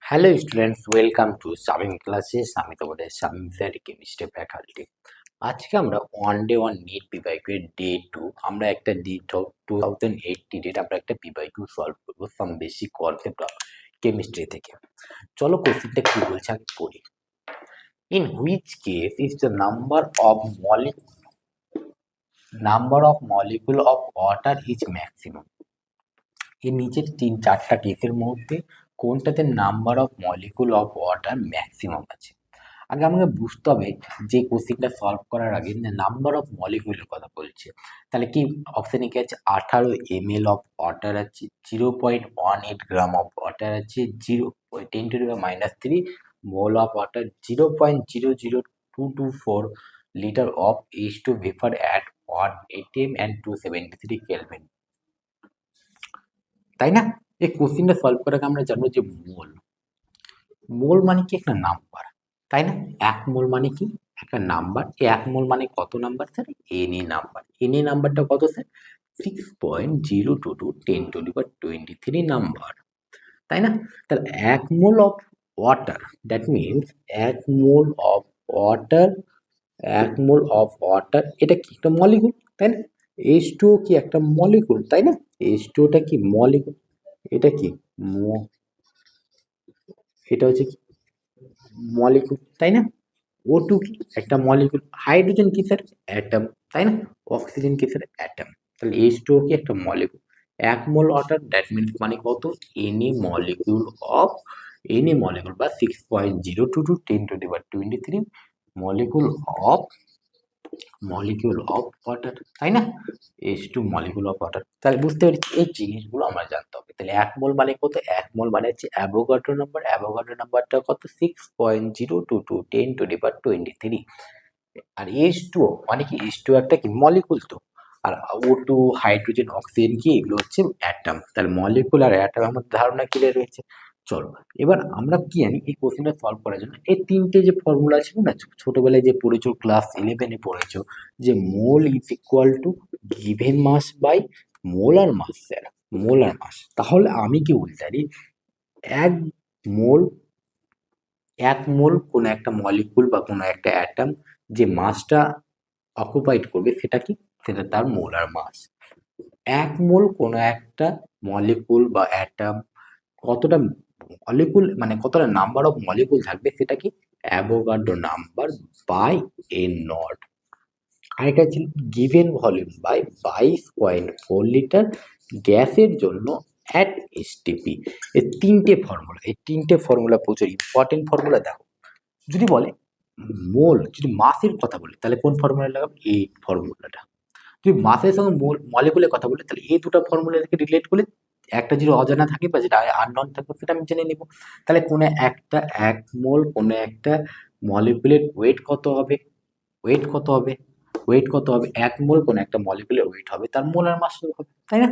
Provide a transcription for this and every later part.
Hello students, welcome to Shamim classes. আমি তোমাদের Shamim sir, chemistry faculty. আজকে আমরা ওয়ান নিট পিবাইকিউ ডে 2 আমরা একটা ডিট অফ 2080 ডেট আমরা একটা পিবাইকিউ সলভ করবো some basic concept of chemistry থেকে। চলো কোশ্চেনটা কি বলছে আমি পড়ি। In which case is the number of molecule of water is maximum. এর নিচের 3-4টা কেসের মধ্যে কোনটাতে number of molecule of water maximum আছে। আগে আমাকে বুঝতে হবে যে কোশ্চেনটা সলভ করার আগে নাম্বার অফ মলিকুলের কথা বলছে, তাহলে কি অপশানে কি আছে 18 ml অফ ওয়াটার আছে, 0.18 গ্রাম অফ ওয়াটার আছে, 10⁻³ mole of water, 0.00224 litre of H2 vapour at 1 atm and 273 kelvin, তাই না? এই কোশ্চেনটা সলভ করার আগে আমরা জানবো যে মোল মানে কি একটা নাম্বার, তাই না? 1 মোল মানে কি একটা নাম্বার। 1 মোল মানে কত number sir? Na number. Na নাম্বারটা কত স্যার? 6.022 10⁻23 নাম্বার, তাই না? তাহলে 1 মোল of water, that means 1 mole of water 1 mole of water এটা কি একটা মলিকুল, তাই না? H2O কি একটা মলিকুল, তাই না? H2O টা কি মলিকুল? এটা কি এটা হচ্ছে কি মলিকুল, তাই না? O2 কি একটা মলিকুল। হাইড্রোজেন কি স্যার? অ্যাটম, তাই না? অক্সিজেন কি স্যার? অ্যাটম। তাহলে H2O কি একটা molecule. 1 mole water that means মানে কত? Na মলিকুল বা 6.022 10⁻23 মলিকুল অফ ওয়াটার, তাই না? H2 molecule of water. তাহলে বুঝতে পেরেছি এই জিনিসগুলো আমার জানতে হবে। তাহলে 1 মোল মানে কত? 1 মোল মানে হচ্ছে অ্যাভোগাড্রো নাম্বার। অ্যাভোগাড্রো নাম্বারটা কত? 6.022 10⁻23। আর H2O মানে কি? H2O একটা কি মলিকুল তো। আর O2 হাইড্রোজেন অক্সিজেন কি এগুলো হচ্ছে অ্যাটম। তাহলে মলিকুল আর অ্যাটম আমার ধারণা ক্লিয়ার হয়েছে। চলো এবার আমরা কি জানি এই কোশ্চেনটা সলভ করার জন্য এই তিনটে যে ফর্মুলা ছিল না, ছোটবেলায় যে পড়েছো, ক্লাস 11-এ পড়েছো, যে mole is equal to given mass by molar mass. Sir molar mass, তাহলে আমি কি বলতে পারি এক মোল কোনো একটা মলিকুল বা কোনো একটা অ্যাটম যে মাসটা অকুপাইড করবে সেটা কি? সেটা তার মোলার মাস। 1 মোল কোনো একটা মলিকুল বা অ্যাটম কতটা মলিকুল মানে কতটা নাম্বার অফ মলিকুল থাকবে সেটা কি? Avogadro number by N nought. আরেকটা ছিল গিভেন ভলিউম বাই 22.4 লিটার গ্যাসের জন্য অ্যাট এসটিপি। এই তিনটে ফর্মুলা প্রচুর ইম্পর্টেন্ট ফর্মুলা। দেখো যদি বলে যদি মাসের কথা বলে তাহলে কোন ফর্মুলা লাগাবো? এই ফর্মুলাটা। যদি মাসের সঙ্গে মলিকুলের কথা বলে তাহলে এই দুটো ফর্মুলাকে রিলেট করলে একটা যদি অজানা থাকে বা যেটা আননোন থাকবে সেটা আমি জেনে নেব। তাহলে কোনো একটা 1 মোল কোনো একটা মলিকুলের ওয়েট কত হবে? ওয়েট কত হবে? ওয়েট কত হবে? 1 মোল কোনো একটা মলিকুলের ওয়েট হবে তার মোলার মাস হবে, তাই না?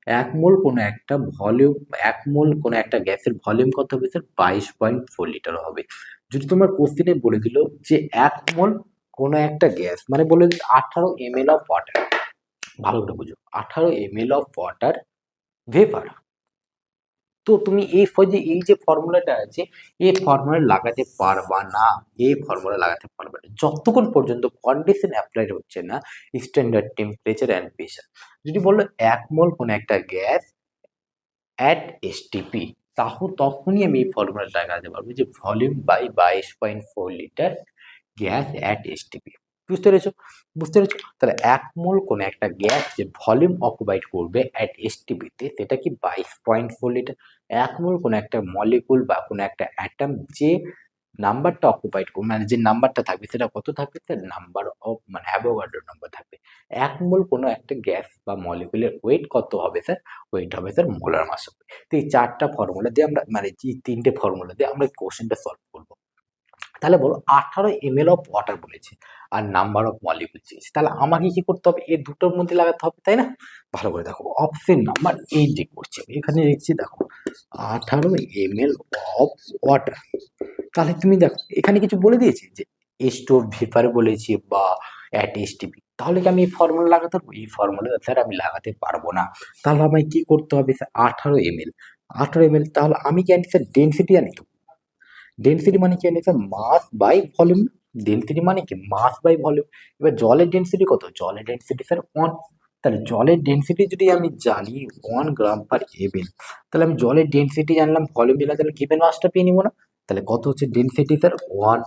1 মোল কোনো একটা ভলিউম 1 মোল কোনো একটা গ্যাসের ভলিউম কত হবে স্যার? 22.4 লিটার হবে। যদি তোমার কোশ্চেনে বলে দিল যে 1 মোল কোনো একটা গ্যাস মানে বলে দিল 18 ml অফ ওয়াটার, ভালো করে বুঝো, 18 ml অফ ওয়াটার ভেপার। তো তুমি এই যে ফর্মুলাটা আছে এই ফর্মুলা লাগাতে পারবা না। এই ফর্মুলা লাগাতে পারবে না যতক্ষণ পর্যন্ত কন্ডিশন অ্যাপ্লাইড হচ্ছে না স্ট্যান্ডার্ড টেম্পারেচার অ্যান্ড প্রেসার। যদি বললো 1 মোল কোনো একটা গ্যাস অ্যাট এসটিপি, তখনই আমি এই ফর্মুলা লাগাতে পারবো যে volume by 22.4 litre gas at STP. বুঝতে পেরেছো? বুঝতে পেরেছো? তাহলে 1 মোল কোনো একটা গ্যাস যে ভলিউম অকুপাইড করবে অ্যাট এসটিপিতে সেটা কি 22.4 লিটার। 1 মোল কোনো একটা মলিকুল বা কোনো একটা অ্যাটম যে নাম্বারটা অকুপাইড করবে মানে যে নাম্বারটা থাকবে সেটা কত থাকবে স্যার? নাম্বার অফ মানে অ্যাভোগাড্রো নাম্বার থাকবে। 1 মোল কোনো একটা গ্যাস বা মলিকুলের ওয়েট কত হবে স্যার? ওয়েট হবে স্যার মোলার মাস হবে। তো এই 4টা ফর্মুলা দিয়ে আমরা মানে যে 3টে ফর্মুলা দিয়ে আমরা কোশ্চেনটা সলভ করবো। তাহলে বলো 18 ml অফ ওয়াটার বলেছে আর নাম্বার অফ মলিকুল চেয়েছে, তাহলে আমাকে কি করতে হবে? এই দুটোর মধ্যে লাগাতে হবে, তাই না? ভালো করে দেখো অপশন নাম্বার 8 করছে, এখানে লিখছি দেখো 18 ml অফ ওয়াটার। তাহলে তুমি দেখো এখানে কিছু বলে দিয়েছে যে H2O ভেপার বলেছে বা অ্যাট এসটিপি, তাহলে কি আমি এই ফর্মুলা লাগাতে পারবো? এই ফর্মুলা স্যার আমি লাগাতে পারবো না। তাহলে আমায় কি করতে হবে স্যার? 18 ml তাহলে আমি কি জানি স্যার ডেনসিটি জানি তো। ডেনসিটি মানে কি sir? Mass by volume. Density মানে কি? Mass by volume. এবার জলের ডেনসিটি কত? জলের ডেনসিটি স্যার 1। তাহলে জলের ডেনসিটি যদি আমি জানি 1 গ্রাম পার এমএল, তাহলে আমি জলের ডেনসিটি জানলাম, ভলিউম দিলাম, তাহলে গিভেন মাসটা পেয়ে নিব না? তাহলে কত হচ্ছে ডেনসিটি স্যার? 1।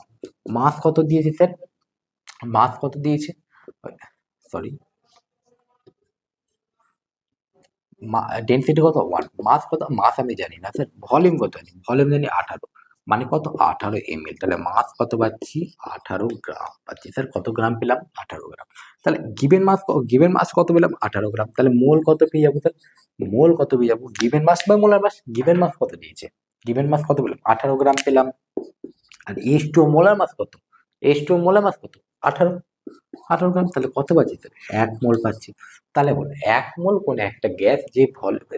মাস কত দিয়েছে স্যার? মাস কত দিয়েছে? সরি, ডেনসিটি কত? 1। মাস কত? মাস আমি জানি না স্যার। ভলিউম কত জানি? ভলিউম জানি 18। মানে কত? 18 এমএল। তাহলে মাস কত পাচ্ছি? 18 গ্রাম পাচ্ছি স্যার। কত গ্রাম পেলাম? 18 গ্রাম। তাহলে গিভেন মাস কত পেলাম? 18 গ্রাম। তাহলে মোল কত পেয়ে যাবো স্যার? মোল কত পেয়ে যাবো? গিভেন মাস বা মোলার মাস? গিভেন মাস কত দিয়েছে? গিভেন মাস কত পেলাম? 18 গ্রাম পেলাম। আর H2O মোলার মাস কত? H2O মোলার মাস কত? 18। 18 গ্রাম। তাহলে কত পাচ্ছি স্যার? 1 মোল পাচ্ছি। তাহলে বলো 1 মোল কোন একটা গ্যাস যে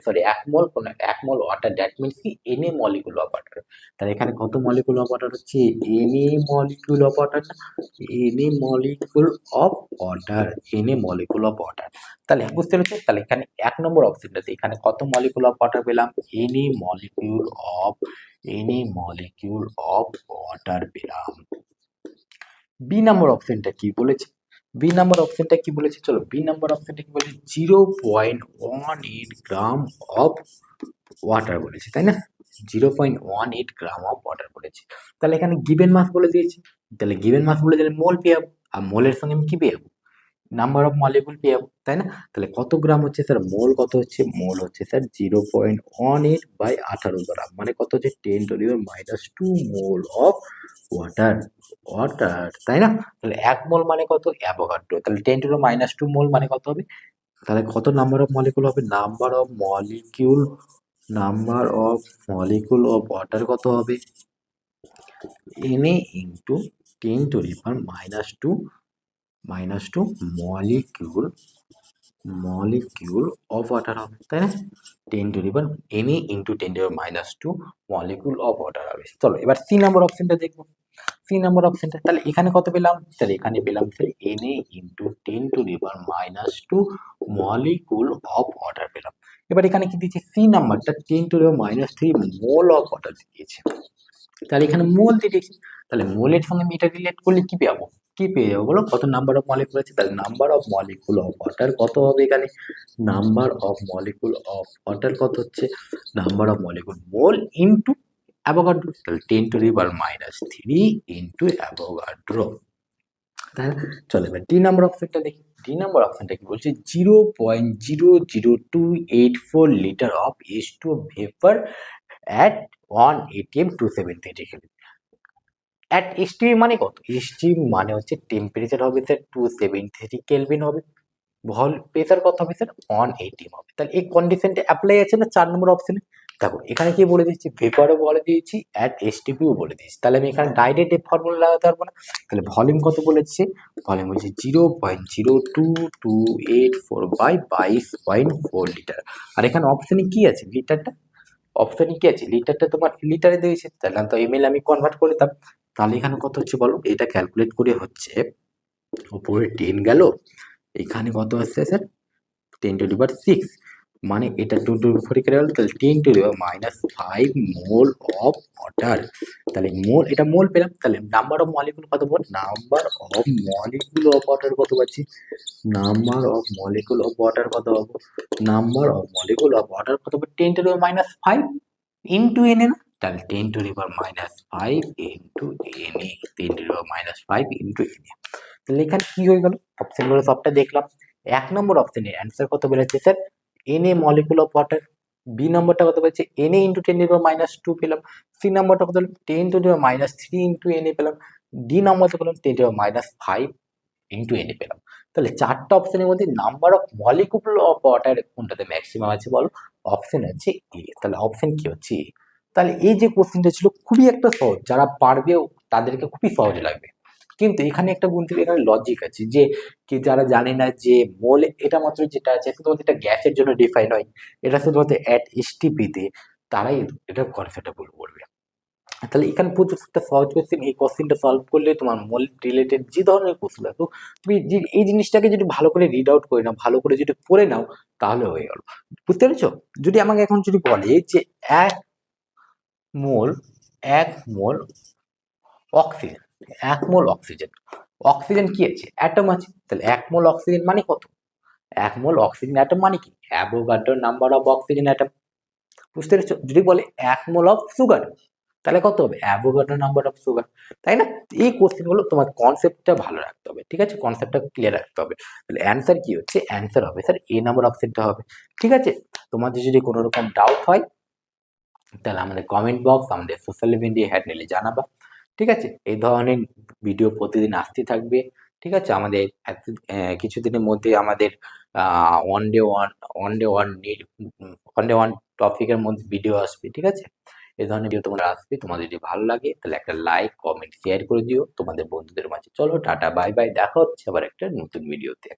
সরি 1 মোল কোন 1 মোল ওয়াটার, দ্যাট মিনস কি Na মলিকুল অফ ওয়াটার। তাহলে এখানে কত মলিকুল অফ ওয়াটার হচ্ছে? Na মলিকুল অফ ওয়াটার না? Na molecule of water. Na molecule of water. তাহলে বুঝতে পেরেছো? তাহলে এখানে 1 নম্বর অপশনটাতে এখানে কত মলিকুল অফ ওয়াটার পেলাম? Na মলিকুল অফ ওয়াটার পেলাম। বি নাম্বার অপশনটা কি বলেছে? বি নাম্বার অপশনটা কি বলেছে? চলো বি নাম্বার অপশনটা কি বলেছে? 0.18 গ্রাম অফ ওয়াটার বলেছে, তাই না? 0.18 গ্রাম অফ ওয়াটার বলেছে। তাহলে এখানে গিভেন মাস বলে দিয়েছে। তাহলে গিভেন মাস বলে দিলে মোল পেয়ে যাবো। আর মোলের সঙ্গে আমি কি পেয়ে যাবো? নাম্বার অফ মলিকুল পেয়ে যাবো, তাই না? তাহলে কত গ্রাম হচ্ছে স্যার? মোল কত হচ্ছে? মোল হচ্ছে স্যার 0.18 বাই 18 গ্রাম, মানে কত হচ্ছে? 10⁻² মোল অফ ওয়াটার। তাই না? তাহলে 1 মোল মানে কত? অ্যাভোগাড্রো। তাহলে 10⁻² মোল মানে কত হবে? তাহলে কত নাম্বার অফ মলিকুল হবে? নাম্বার অফ ওয়াটার কত হবে? Na into 10⁻² molecule of water হবে, তাই না? 10 Na into 10⁻² molecule of water হবে। চলো এবার সি নাম্বার অপশনটা দেখবো। সি নাম্বার অপশনটা তাহলে এখানে কত পেলাম? তাহলে এখানে পেলাম sir Na into 10⁻² molecule of water পেলাম। এবার এখানে কি দিয়েছে? সি নাম্বারটা 10⁻³ মোল অফ ওয়াটার দিয়েছে। তাহলে এখানে মোল দিয়ে দিয়েছি। তাহলে মোলের সঙ্গে আমি এটা রিলেট করলে কি পাবো? কি পেয়ে যাবো বলো? কত নাম্বার অফ মলিকুল আছে? তাহলে number of molecule of water কত হবে এখানে? Number of molecule of water কত হচ্ছে? Number of molecule mole into Avogadro. তাহলে 10⁻³ ইন্টু অ্যাভোগাড্রো। তাহলে চলো এবার ডি নাম্বার অপশনটা দেখি। ডি নাম্বার অপশনটা কি বলছে? 0.00284 litre of H2O vapour at 1 atm 273 Kelvin। At STP মানে কত? এসটিপি মানে হচ্ছে টেম্পারেচার হবে স্যার 273 কেলভিন হবে। প্রেসার কত হবে স্যার? 1 atm হবে। তাহলে এই কন্ডিশনটা অ্যাপ্লাই আছে না 4 নম্বর অপশনে? দেখো এখানে কি বলে দিচ্ছি? ভেপারও বলে দিয়েছি, অ্যাট এসটিপিও বলে দিয়েছি। তাহলে আমি এখানে ডাইরেক্ট এই ফর্মুলা লাগাতে পারবো না। তাহলে ভলিউম কত বলেছে? ভলিউম হচ্ছে 0.02284 বাই 22.4 লিটার। আর এখানে অপশনে কি আছে? লিটারটা অপশনে কি আছে? লিটারটা তোমার লিটারে দিয়েছে, তাহলে তো এমএল আমি কনভার্ট করে দিতাম। তাহলে এখানে কত হচ্ছে বলো? এটা ক্যালকুলেট করে হচ্ছে উপরে 10 গেল, এখানে কত আসছে স্যার? 10⁻6, মানে এটা 2 করে গেল, তাহলে 10⁻5 মোল অফ ওয়াটার। তাহলে মোল, এটা মোল পেলাম। তাহলে নাম্বার অফ মলিকুল কত বল? Number of molecule of water কত পাচ্ছি? Number of molecule of water কত হবে? Number of molecule of water কত হবে? 10⁻5 ইন্টু এন না? তাহলে 10⁻5 into N A, 10⁻5 into N A. তাহলে এখানে কি হয়ে গেল? অপশনগুলো সবটা দেখলাম। 1 নম্বর অপশনের অ্যান্সার কত বেরোচ্ছে sir? Na molecule of water. B নম্বরটা কত বলছে? Na ইন্টু 10⁻² পেলাম। সি নম্বরটা কত হলো? 10⁻³ ইন্টু Na পেলাম। ডি নম্বরটা পেলাম 10⁻5 ইন্টু Na পেলাম। তাহলে 4টা অপশনের মধ্যে number of molecule of water কোনটাতে ম্যাক্সিমাম আছে বলো? অপশন হচ্ছে এ। তাহলে অপশন কি হচ্ছে? এ। তাহলে এই যে কোশ্চেনটা ছিল খুবই একটা সহজ, যারা পারবে তাদেরকে খুবই সহজ লাগবে। কিন্তু এখানে একটা গুনতে এখানে লজিক আছে যে কি যারা জানে না যে মোল এটা মাত্র যেটা আছে শুধুমাত্র এটা গ্যাসের জন্য ডিফাইন হয়, এটা শুধুমাত্র অ্যাট এসটিপি তে, তারাই এটা কনসেপ্টটা ভুল করবে। তাহলে এখানে প্রচুর একটা সহজ কোশ্চেন, এই কোশ্চেনটা সলভ করলে তোমার মোল রিলেটেড যে ধরনের কোশ্চেন আসো তুমি এই জিনিসটাকে যদি ভালো করে রিড আউট করে নাও, ভালো করে যদি পড়ে নাও, তাহলে হয়ে গেল। বুঝতে পেরেছো? যদি আমাকে এখন যদি বলে যে 1 মোল এক মোল অক্সিজেন, এক মোল অক্সিজেন, অক্সিজেন কি আছে? অ্যাটম আছে। তাহলে এক মোল অক্সিজেন মানে কত? এক মোল অক্সিজেন অ্যাটম মানে কি? Avogadro number of oxygen atom. বুঝতে পেরেছো? যদি বলে এক মোল অফ সুগার, তাহলে কত হবে? অ্যাভোগাড্রো নাম্বার অফ সুগার, তাই না? এই কোশ্চেন গুলো তোমার কনসেপ্টটা ভালো রাখতে হবে, ঠিক আছে? কনসেপ্টটা ক্লিয়ার রাখতে হবে। তাহলে অ্যান্সার কি হচ্ছে? অ্যান্সার হবে স্যার এ নাম্বার অপশনটা হবে, ঠিক আছে? তোমাদের যদি কোনো রকম ডাউট হয় তাহলে আমাদের কমেন্ট বক্স, আমাদের সোশ্যাল মিডিয়া হ্যান্ডেলে জানাবা, ঠিক আছে? এই ধরনের ভিডিও প্রতিদিন আসতে থাকবে, ঠিক আছে? আমাদের কিছুদিনের মধ্যে আমাদের one day one one day one need one day one টপিকের মধ্যে ভিডিও আসবে, ঠিক আছে? এই ধরনের ভিডিও তোমাদের আসবে। তোমাদের যদি ভালো লাগে তাহলে একটা লাইক, কমেন্ট, শেয়ার করে দিও তোমাদের বন্ধুদের মাঝে। চলো টাটা, বাই বাই, দেখা হচ্ছে আবার একটা নতুন ভিডিওতে।